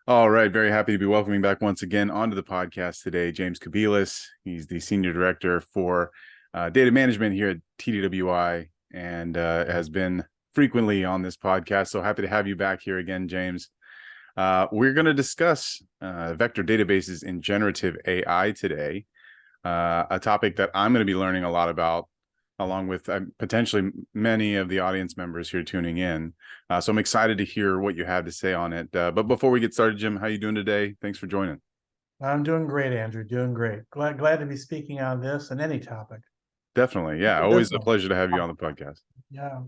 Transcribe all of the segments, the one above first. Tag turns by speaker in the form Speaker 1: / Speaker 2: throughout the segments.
Speaker 1: All right, very happy to be welcoming back once again onto the podcast today, James Kobielus. He's the Senior Director for Data Management here at TDWI and has been frequently on this podcast. So happy to have you back here again, James. We're going to discuss vector databases in generative AI today, a topic that I'm going to be learning a lot about, along with potentially many of the audience members here tuning in. So I'm excited to hear what you have to say on it. But before we get started, Jim, how you doing today? Thanks for joining.
Speaker 2: I'm doing great, Andrew. Doing great. Glad to be speaking on this and any topic.
Speaker 1: Definitely. Yeah, always a pleasure to have you on the podcast.
Speaker 2: Yeah.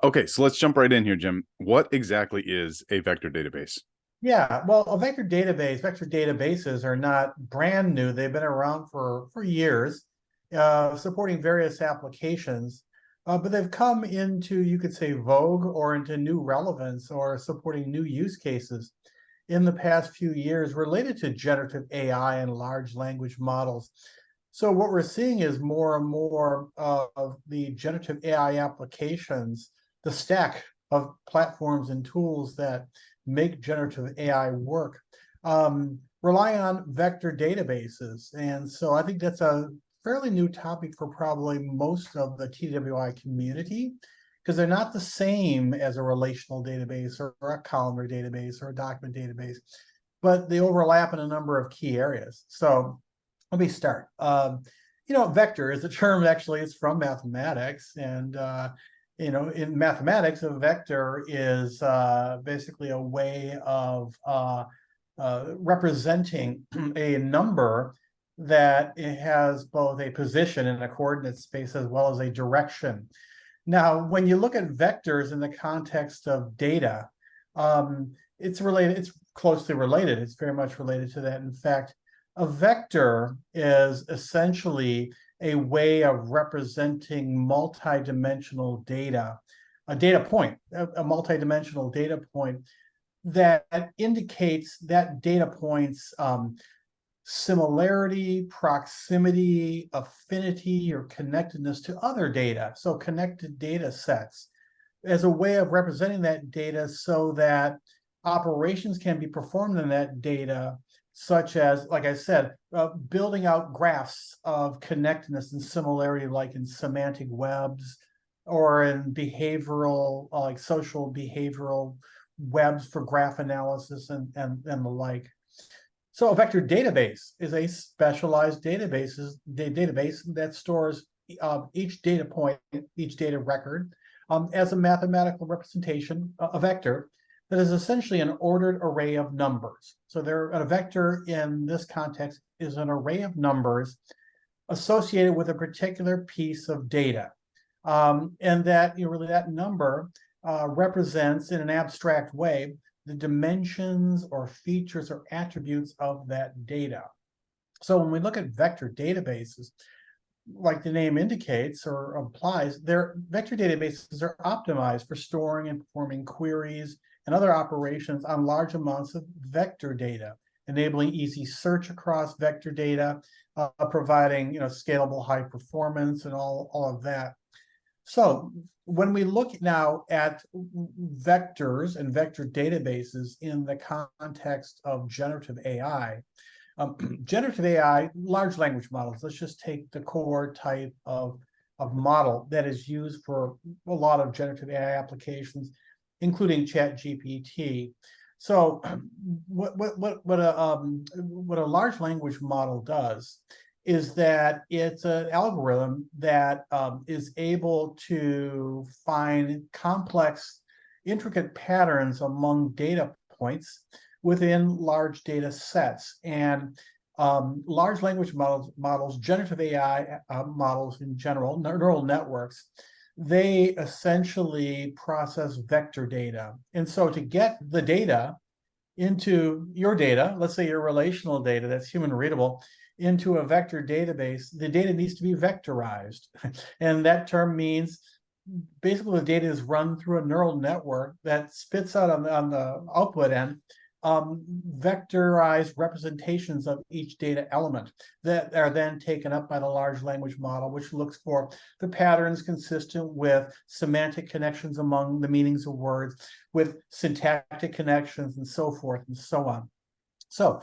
Speaker 1: Okay, so let's jump right in here, Jim. What exactly is a vector database?
Speaker 2: Yeah. Well, vector databases are not brand new. They've been around for years, supporting various applications. But they've come into, you could say, vogue or into new relevance or supporting new use cases in the past few years related to generative AI and large language models. So what we're seeing is more and more of the generative AI applications, the stack of platforms and tools that make generative AI work, rely on vector databases. And so I think that's a fairly new topic for probably most of the TDWI community, because they're not the same as a relational database or a columnar database or a document database, but they overlap in a number of key areas. So let me start. Vector is a term actually is from mathematics, and in mathematics, a vector is basically a way of representing a number that it has both a position in a coordinate space as well as a direction. Now, when you look at vectors in the context of data, it's related. It's closely related. It's very much related to that. In fact, a vector is essentially a way of representing multidimensional data, a data point, a multidimensional data point that indicates that data point's similarity, proximity, affinity, or connectedness to other data. So connected data sets as a way of representing that data so that operations can be performed in that data, such as, like I said, building out graphs of connectedness and similarity, like in semantic webs or in behavioral, like social behavioral webs for graph analysis and the like. So a vector database is a specialized database that stores each data point, each data record, as a mathematical representation, a vector, that is essentially an ordered array of numbers. So a vector in this context is an array of numbers associated with a particular piece of data. And that really that number represents in an abstract way the dimensions or features or attributes of that data. So when we look at vector databases, like the name indicates or implies, vector databases are optimized for storing and performing queries and other operations on large amounts of vector data, enabling easy search across vector data, providing scalable high performance and all of that. So when we look now at vectors and vector databases in the context of generative AI, generative AI, large language models, let's just take the core type of model that is used for a lot of generative AI applications, including ChatGPT. So what a large language model does is that it's an algorithm that is able to find complex, intricate patterns among data points within large data sets. And large language models, generative AI models in general, neural networks, they essentially process vector data. And so to get the data into your data, let's say your relational data that's human readable, into a vector database, the data needs to be vectorized. And that term means basically the data is run through a neural network that spits out on the output end vectorized representations of each data element that are then taken up by the large language model, which looks for the patterns consistent with semantic connections among the meanings of words, with syntactic connections, and so forth and so on. So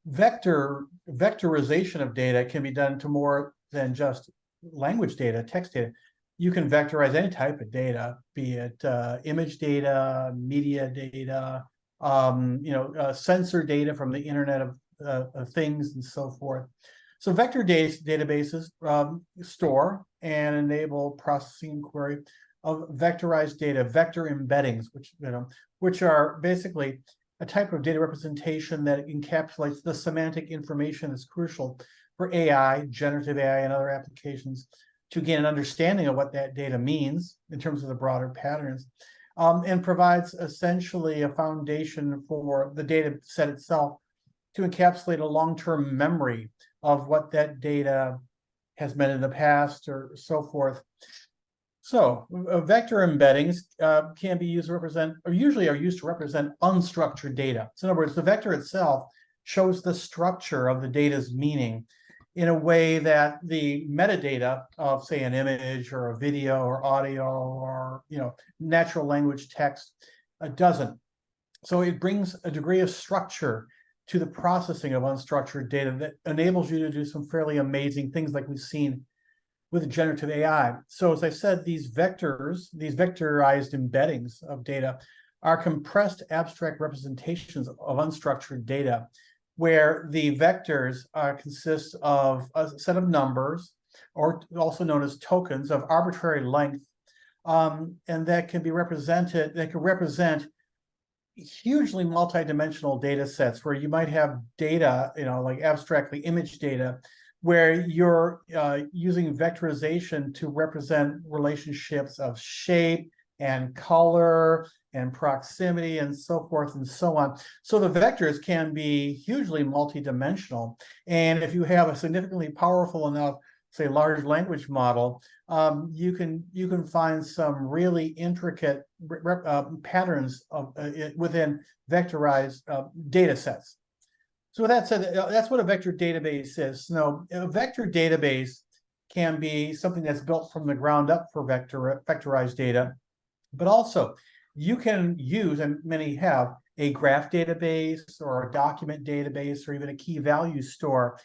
Speaker 2: vectorization of data can be done to more than just language data, text data. You can vectorize any type of data, be it image data, media data, sensor data from the Internet of Things, and so forth. So vector databases store and enable processing and query of vectorized data, vector embeddings, which are basically a type of data representation that encapsulates the semantic information that's crucial for AI, generative AI, and other applications to gain an understanding of what that data means in terms of the broader patterns, and provides essentially a foundation for the data set itself to encapsulate a long-term memory of what that data has meant in the past, or so forth. So vector embeddings can be used to represent, or usually are used to represent, unstructured data. So in other words, the vector itself shows the structure of the data's meaning in a way that the metadata of, say, an image or a video or audio or natural language text doesn't. So it brings a degree of structure to the processing of unstructured data that enables you to do some fairly amazing things like we've seen with generative AI. So as I said, these vectorized embeddings of data are compressed abstract representations of unstructured data, where the vectors consist of a set of numbers, or also known as tokens, of arbitrary length, and that can represent hugely multidimensional data sets, where you might have data, like abstractly image data, where you're using vectorization to represent relationships of shape and color and proximity and so forth and so on. So the vectors can be hugely multidimensional. And if you have a significantly powerful enough, say, large language model, you can find some really intricate patterns within vectorized data sets. So with that said, that's what a vector database is. Now, a vector database can be something that's built from the ground up for vectorized data, but also you can use, and many have, a graph database or a document database or even a key value store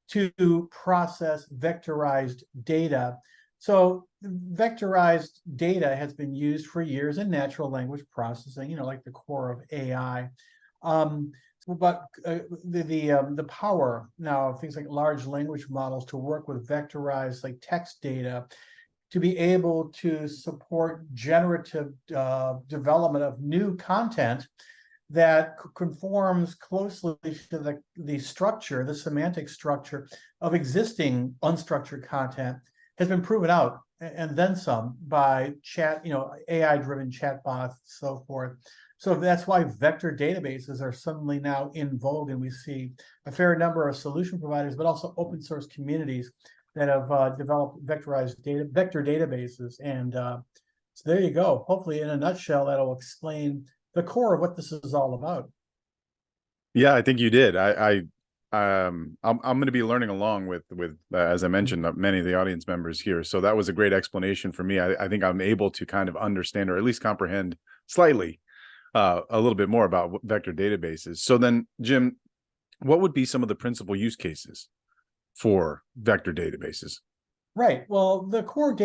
Speaker 2: to process vectorized data. So vectorized data has been used for years in natural language processing, like the core of AI. But the power now of things like large language models to work with vectorized, like, text data, to be able to support generative development of new content that conforms closely to the structure, the semantic structure of existing unstructured content, has been proven out, and then some, by AI-driven chatbots, so forth. So that's why vector databases are suddenly now in vogue, and we see a fair number of solution providers, but also open source communities that have developed vector databases. And so there you go. Hopefully, in a nutshell, that'll explain the core of what this is all about.
Speaker 1: Yeah, I think you did. I'm going to be learning along with as I mentioned, many of the audience members here. So that was a great explanation for me. I think I'm able to kind of understand, or at least comprehend slightly, a little bit more about vector databases. So then, Jim, what would be some of the principal use cases for vector databases?
Speaker 2: Right. Well, the core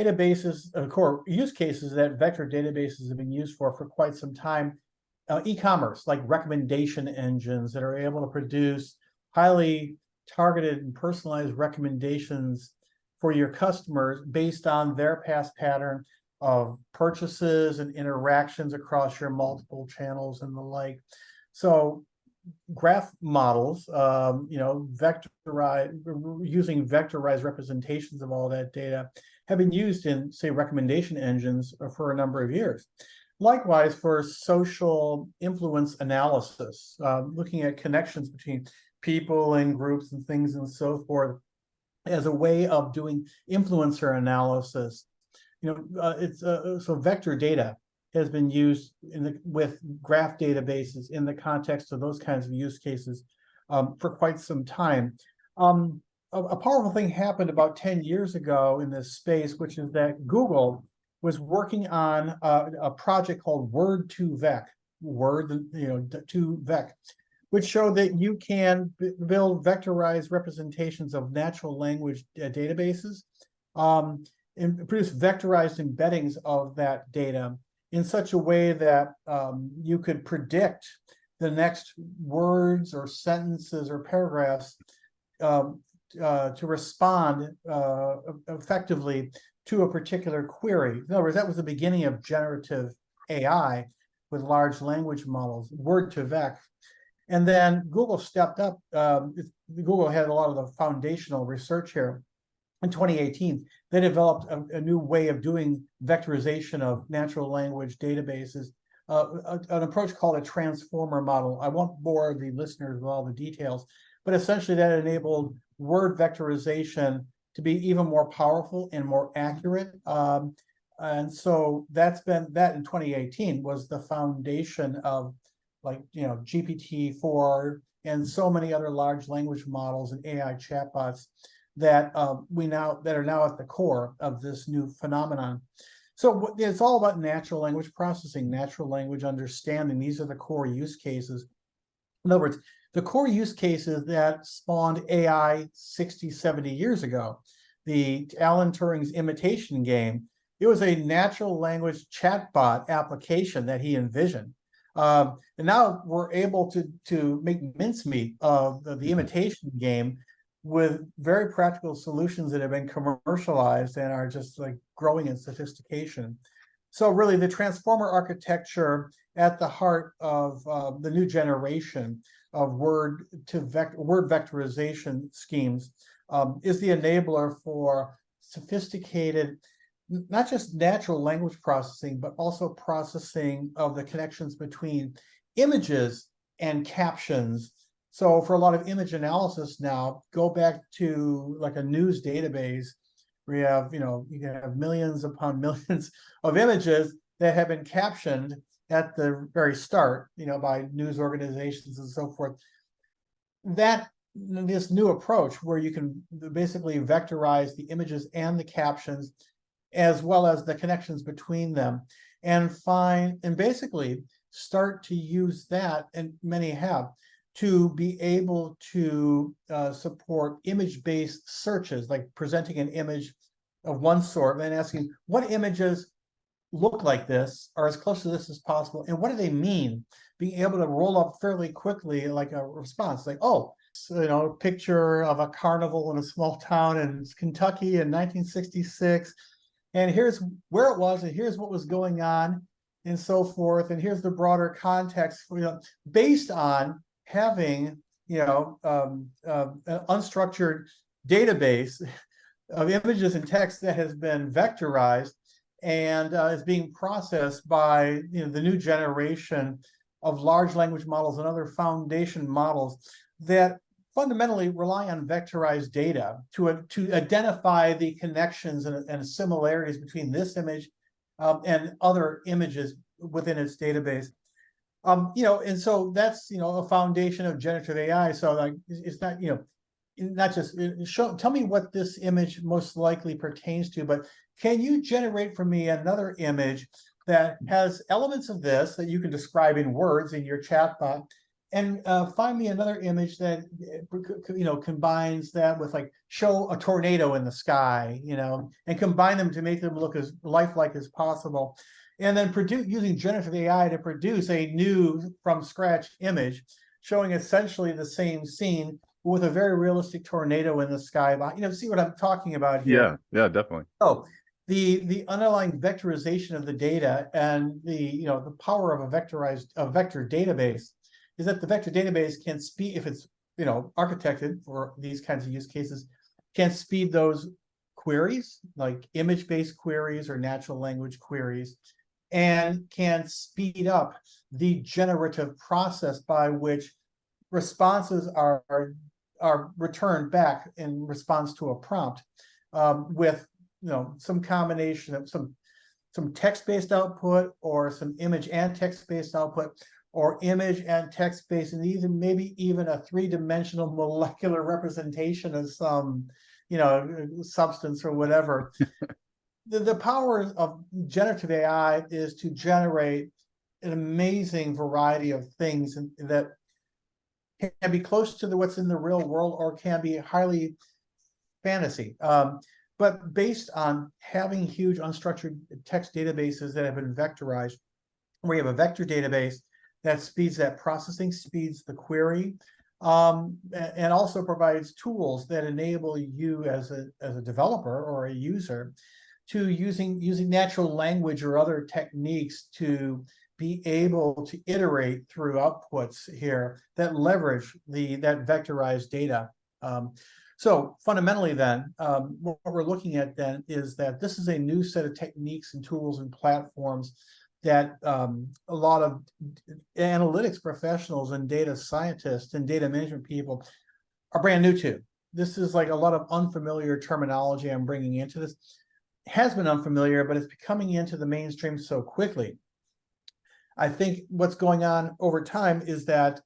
Speaker 2: use cases that vector databases have been used for quite some time, e-commerce, like recommendation engines that are able to produce highly targeted and personalized recommendations for your customers based on their past pattern of purchases and interactions across your multiple channels and the like. So graph models, using vectorized representations of all that data, have been used in, say, recommendation engines for a number of years. Likewise, for social influence analysis, looking at connections between people and groups and things and so forth, as a way of doing influencer analysis. So vector data has been used with graph databases in the context of those kinds of use cases for quite some time. A powerful thing happened about 10 years ago in this space, which is that Google was working on a project called Word2Vec, to Vec, which showed that you can build vectorized representations of natural language databases and produce vectorized embeddings of that data in such a way that you could predict the next words or sentences or paragraphs to respond effectively to a particular query. In other words, that was the beginning of generative AI with large language models, Word2Vec. And then Google stepped up. Google had a lot of the foundational research here. In 2018, they developed a new way of doing vectorization of natural language databases, an approach called a transformer model. I won't bore the listeners with all the details, but essentially that enabled word vectorization to be even more powerful and more accurate. And so that in 2018 was the foundation of GPT-4 and so many other large language models and AI chatbots that are now at the core of this new phenomenon. So it's all about natural language processing, natural language understanding. These are the core use cases. In other words, the core use cases that spawned AI 60, 70 years ago, the Alan Turing's imitation game, it was a natural language chatbot application that he envisioned. And now we're able to make mincemeat of the imitation game with very practical solutions that have been commercialized and are just like growing in sophistication. So really the transformer architecture at the heart of the new generation of word vectorization schemes is the enabler for sophisticated, not just natural language processing, but also processing of the connections between images and captions. So for a lot of image analysis now, go back to like a news database where you have, you can have millions upon millions of images that have been captioned at the very start, by news organizations and so forth. This new approach where you can basically vectorize the images and the captions as well as the connections between them and basically start to use that, and many have, to be able to support image-based searches, like presenting an image of one sort and then asking what images look like this or as close to this as possible, and what do they mean? Being able to roll up fairly quickly like a response, like, a picture of a carnival in a small town in Kentucky in 1966, and here's where it was, and here's what was going on, and so forth, and here's the broader context, based on having an unstructured database of images and text that has been vectorized and is being processed by the new generation of large language models and other foundation models that fundamentally rely on vectorized data to identify the connections and similarities between this image and other images within its database. And so that's a foundation of generative AI. So like it's not not just tell me what this image most likely pertains to, but can you generate for me another image that has elements of this that you can describe in words in your chatbot, and find me another image that combines that with like show a tornado in the sky, and combine them to make them look as lifelike as possible, and then using generative AI to produce a new from scratch image showing essentially the same scene with a very realistic tornado in the sky. See what I'm talking about here?
Speaker 1: Yeah, definitely.
Speaker 2: Oh, the underlying vectorization of the data and the power of a vector database is that the vector database can speed, if it's architected for these kinds of use cases, can speed those queries like image-based queries or natural language queries, and can speed up the generative process by which responses are returned back in response to a prompt with some combination of some some text-based output, or some image and text-based output, or image and text-based, and even maybe even a three-dimensional molecular representation of some, substance or whatever. The power of generative AI is to generate an amazing variety of things that can be close to what's in the real world, or can be highly fantasy. But based on having huge unstructured text databases that have been vectorized, where you have a vector database that speeds that processing, speeds the query, and also provides tools that enable you as a developer or a user to using natural language or other techniques to be able to iterate through outputs here that leverage that vectorized data. So fundamentally then, what we're looking at then is that this is a new set of techniques and tools and platforms that a lot of analytics professionals and data scientists and data management people are brand new to. This is like a lot of unfamiliar terminology I'm bringing into this. It has been unfamiliar, but it's becoming into the mainstream so quickly. I think what's going on over time is that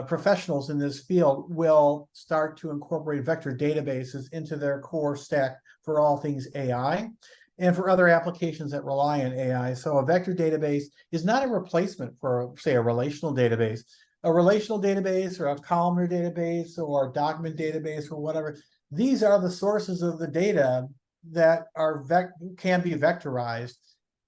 Speaker 2: professionals in this field will start to incorporate vector databases into their core stack for all things AI and for other applications that rely on AI. So a vector database is not a replacement for, say, a relational database. A relational database or a columnar database or a document database or whatever, these are the sources of the data that can be vectorized.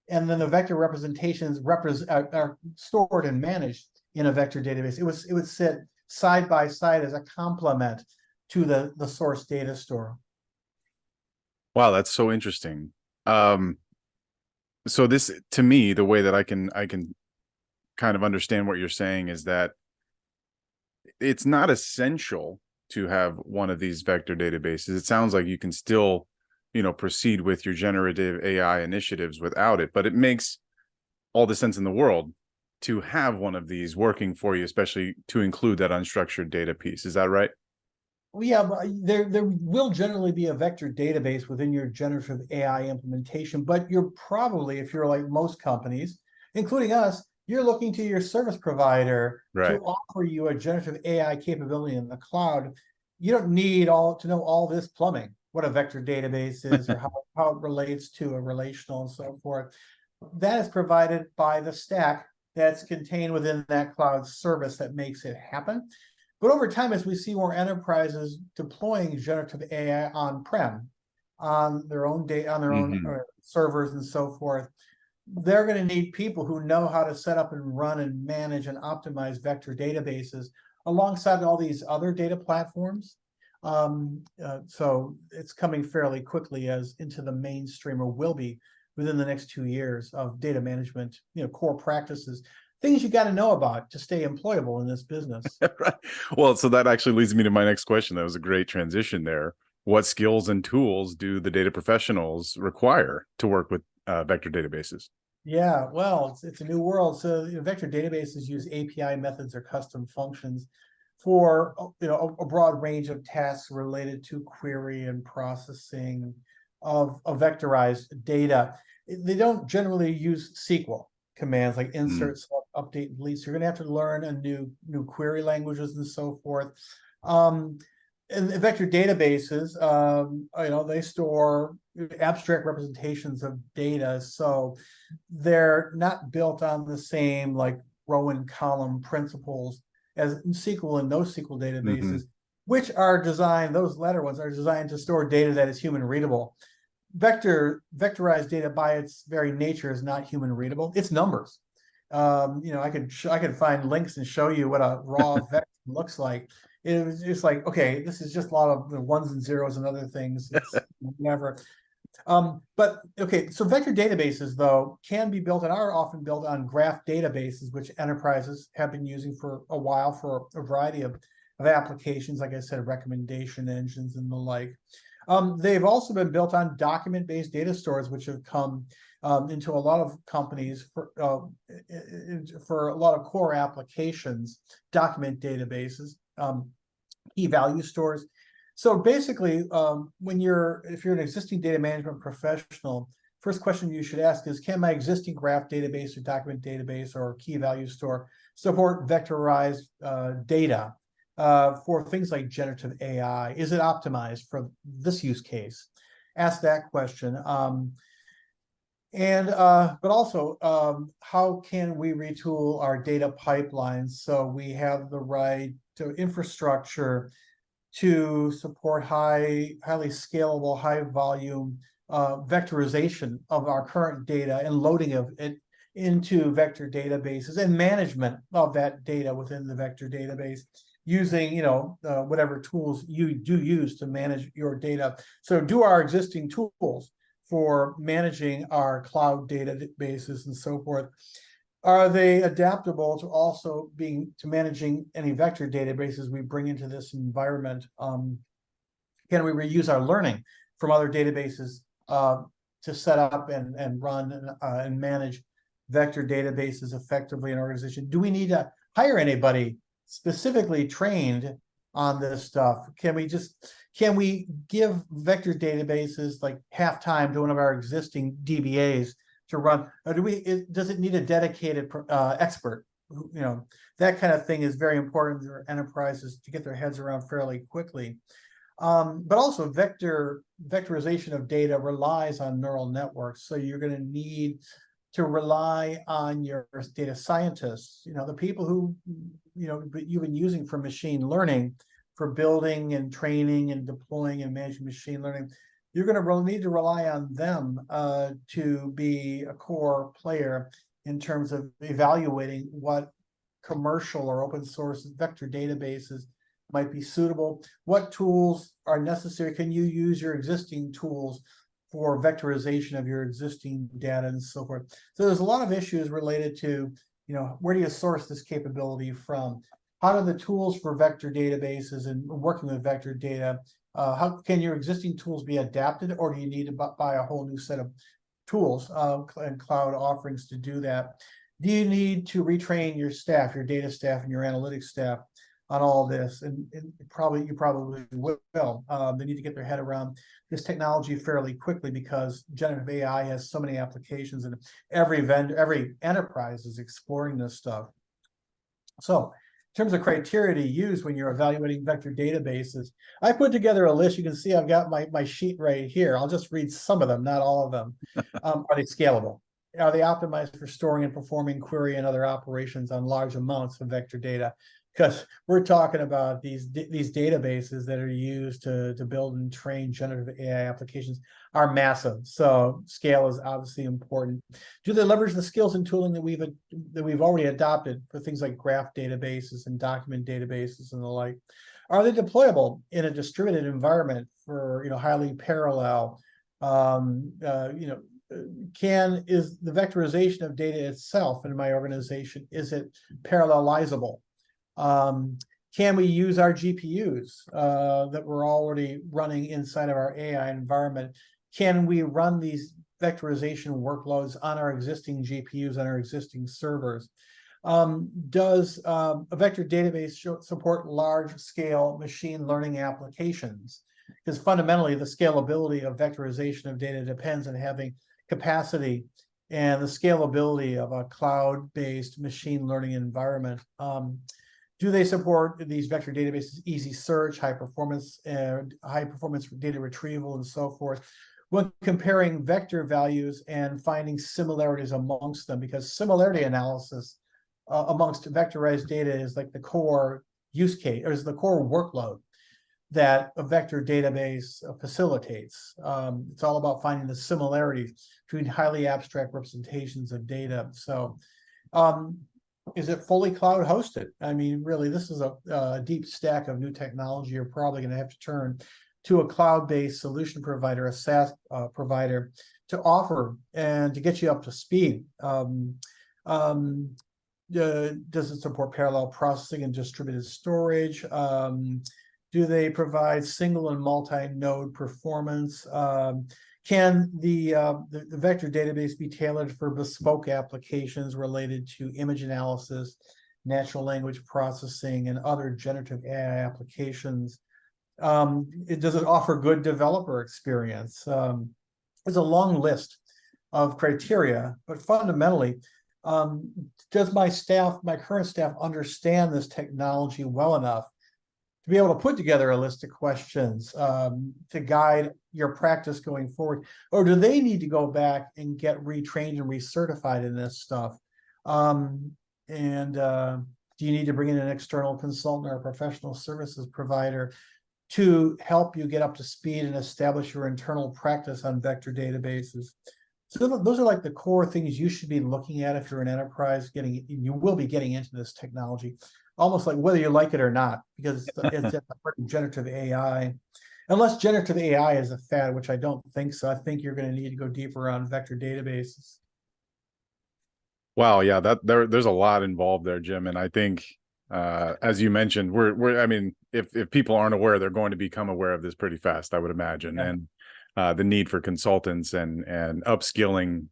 Speaker 2: And then the vector representations are stored and managed in a vector database. It would sit side by side as a complement to the source data store.
Speaker 1: Wow, that's so interesting. So this, to me, the way that I can kind of understand what you're saying is that it's not essential to have one of these vector databases. It sounds like you can still, proceed with your generative AI initiatives without it, but it makes all the sense in the world to have one of these working for you, especially to include that unstructured data piece. Is that right?
Speaker 2: Well, yeah, but there will generally be a vector database within your generative AI implementation, but you're probably, if you're like most companies, including us, you're looking to your service provider to
Speaker 1: Right.
Speaker 2: offer you a generative AI capability in the cloud. You don't need to know all this plumbing, what a vector database is, or how it relates to a relational and so forth. That is provided by the stack that's contained within that cloud service that makes it happen. But over time, as we see more enterprises deploying generative AI on-prem, on their own data, on their own servers and so forth, they're going to need people who know how to set up and run and manage and optimize vector databases alongside all these other data platforms. So it's coming fairly quickly as into the mainstream, or will be within the next 2 years, of data management, core practices, things you got to know about to stay employable in this business.
Speaker 1: Right. Well, so that actually leads me to my next question. That was a great transition there. What skills and tools do the data professionals require to work with vector databases?
Speaker 2: Yeah, well, it's a new world. So vector databases use API methods or custom functions for a broad range of tasks related to query and processing of vectorized data. They don't generally use SQL commands like insert, select, update, and delete. So you're going to have to learn a new query languages and so forth. And vector databases, they store abstract representations of data, so they're not built on the same like row and column principles as SQL and NoSQL databases, which are designed, those latter ones are designed to store data that is human readable. Vectorized data by its very nature is not human readable. It's numbers. I could find links and show you what a raw vector looks like. It was just like, okay, this is just a lot of ones and zeros and other things. It's never. But okay, so vector databases though can be built and are often built on graph databases, which enterprises have been using for a while for a variety of applications, like I said, recommendation engines and the like. They've also been built on document-based data stores, which have come into a lot of companies for a lot of core applications, document databases, key value stores. So basically, if you're an existing data management professional, first question you should ask is, can my existing graph database or document database or key value store support vectorized data for things like generative AI? Is it optimized for this use case? Ask that question. But also, how can we retool our data pipelines so we have the right infrastructure to support highly scalable, high volume vectorization of our current data and loading of it into vector databases and management of that data within the vector database using, whatever tools you do use to manage your data. So do our existing tools for managing our cloud databases and so forth, are they adaptable to also managing any vector databases we bring into this environment? Can we reuse our learning from other databases to set up and run and manage vector databases effectively in an organization? Do we need to hire anybody specifically trained on this stuff? Can we give vector databases like half time to one of our existing DBAs to run, or does it need a dedicated expert? That kind of thing is very important for enterprises to get their heads around fairly quickly. But also vectorization of data relies on neural networks. So you're going to need to rely on your data scientists, the people who, you've been using for machine learning, for building and training and deploying and managing machine learning. You're going to need to rely on them to be a core player in terms of evaluating what commercial or open source vector databases might be suitable. What tools are necessary? Can you use your existing tools for vectorization of your existing data and so forth? So there's a lot of issues related to, where do you source this capability from? How do the tools for vector databases and working with vector data, how can your existing tools be adapted, or do you need to buy a whole new set of tools and cloud offerings to do that? Do you need to retrain your staff, your data staff and your analytics staff on all this? And you probably will. They need to get their head around this technology fairly quickly because generative AI has so many applications and every enterprise is exploring this stuff. So in terms of criteria to use when you're evaluating vector databases, I put together a list. You can see I've got my sheet right here. I'll just read some of them, not all of them. Are they scalable? Are they optimized for storing and performing query and other operations on large amounts of vector data? Because we're talking about these databases that are used to build and train generative AI applications are massive. So scale is obviously important. Do they leverage the skills and tooling that we've already adopted for things like graph databases and document databases and the like? Are they deployable in a distributed environment for highly parallel? Is the vectorization of data itself in my organization, is it parallelizable? Can we use our GPUs that we're already running inside of our AI environment? Can we run these vectorization workloads on our existing GPUs, on our existing servers? Does a vector database support large-scale machine learning applications? Because fundamentally, the scalability of vectorization of data depends on having capacity and the scalability of a cloud-based machine learning environment. Do they support these vector databases, easy search, high performance data retrieval, and so forth? When comparing vector values and finding similarities amongst them, because similarity analysis amongst vectorized data is like the core use case, or is the core workload that a vector database facilitates. It's all about finding the similarities between highly abstract representations of data. So is it fully cloud hosted? I mean, really, this is a deep stack of new technology. You're probably going to have to turn to a cloud-based solution provider, a SaaS provider, to offer and to get you up to speed. Does it support parallel processing and distributed storage? Do they provide single and multi-node performance? Can the vector database be tailored for bespoke applications related to image analysis, natural language processing, and other generative AI applications? Does it offer good developer experience? There's a long list of criteria, but fundamentally, does my current staff understand this technology well enough to be able to put together a list of questions to guide your practice going forward? Or do they need to go back and get retrained and recertified in this stuff? Do you need to bring in an external consultant or a professional services provider to help you get up to speed and establish your internal practice on vector databases? So those are like the core things you should be looking at if you're an enterprise you will be getting into this technology, almost like whether you like it or not, because it's at the heart of generative AI. Unless generative AI is a fad, which I don't think so. I think you're going to need to go deeper on vector databases.
Speaker 1: Wow, yeah, there's a lot involved there, Jim, and I think as you mentioned, I mean, if people aren't aware, they're going to become aware of this pretty fast, I would imagine. Yeah. And the need for consultants and upskilling,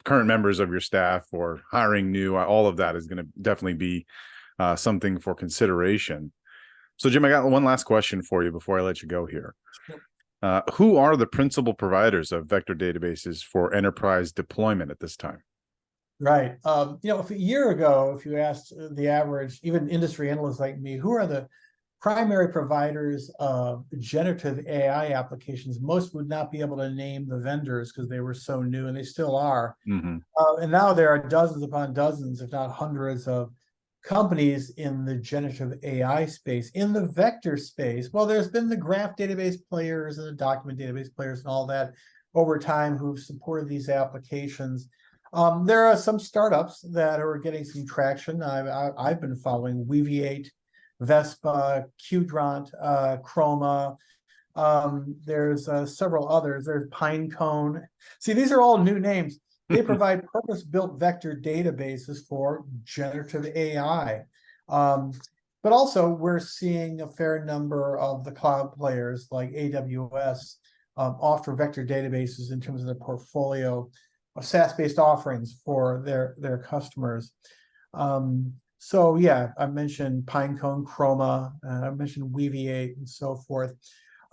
Speaker 1: current members of your staff or hiring new, all of that is going to definitely be something for consideration. So, Jim, I got one last question for you before I let you go here. Who are the principal providers of vector databases for enterprise deployment at this time?
Speaker 2: Right. If a year ago, if you asked the average, even industry analysts like me, who are the primary providers of generative AI applications, most would not be able to name the vendors because they were so new, and they still are.
Speaker 1: Mm-hmm.
Speaker 2: And now there are dozens upon dozens, if not hundreds, of companies in the generative AI space. In the vector space, well, there's been the graph database players and the document database players and all that over time who've supported these applications. There are some startups that are getting some traction. I've been following Weaviate, Vespa, Qdrant, Chroma. There's several others. There's Pinecone. See, these are all new names. They provide purpose-built vector databases for generative AI. But also, we're seeing a fair number of the cloud players like AWS offer vector databases in terms of their portfolio of SaaS-based offerings for their customers. So yeah, I mentioned Pinecone, Chroma, I mentioned Weaviate, and so forth.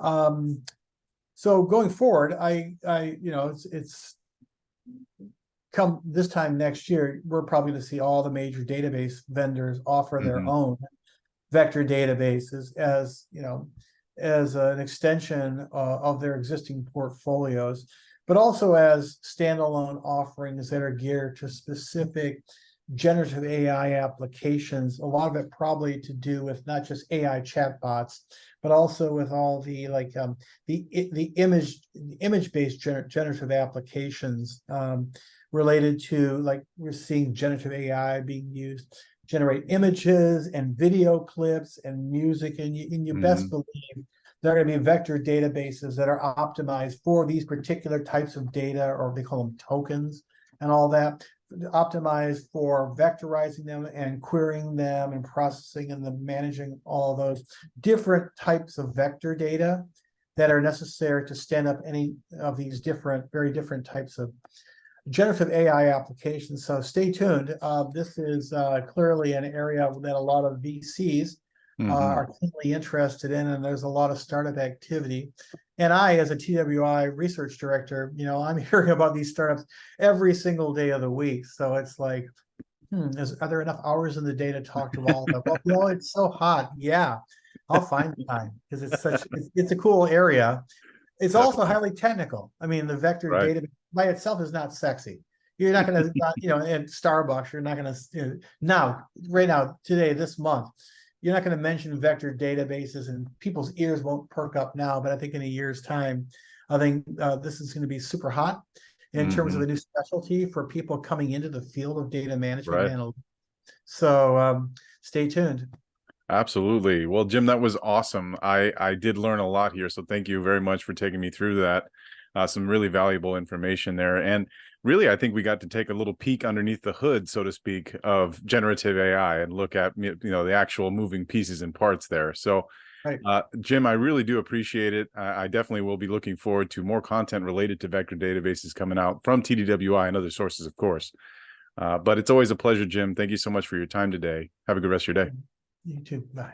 Speaker 2: So going forward, it's come this time next year, we're probably going to see all the major database vendors offer their own vector databases as an extension of their existing portfolios, but also as standalone offerings that are geared to specific generative AI applications. A lot of it probably to do with not just AI chatbots, but also with all the image-based generative applications related to, like, we're seeing generative AI being used to generate images and video clips and music, and you best believe there are going to be vector databases that are optimized for these particular types of data, or they call them tokens and all that, optimized for vectorizing them and querying them and processing and then managing all those different types of vector data that are necessary to stand up any of these very different types of generative AI applications. So stay tuned. This is clearly an area that a lot of VCs are keenly interested in, and there's a lot of startup activity. And I, as a TWI research director, I'm hearing about these startups every single day of the week. So it's like, are there enough hours in the day to talk to all of them? Well, it's so hot. Yeah, I'll find the time because it's a cool area. It's also highly technical. I mean, the vector database by itself is not sexy. You're not going to, in Starbucks, you're not going to, right now, today, this month, you're not going to mention vector databases, and people's ears won't perk up now. But I think in a year's time, I think this is going to be super hot in terms of a new specialty for people coming into the field of data management and analytics. So stay tuned.
Speaker 1: Absolutely. Well, Jim, that was awesome. I did learn a lot here. So thank you very much for taking me through that. Some really valuable information there. And really, I think we got to take a little peek underneath the hood, so to speak, of generative AI and look at, the actual moving pieces and parts there. So, Jim, I really do appreciate it. I definitely will be looking forward to more content related to vector databases coming out from TDWI and other sources, of course. But it's always a pleasure, Jim. Thank you so much for your time today. Have a good rest of your day.
Speaker 2: You too. Bye.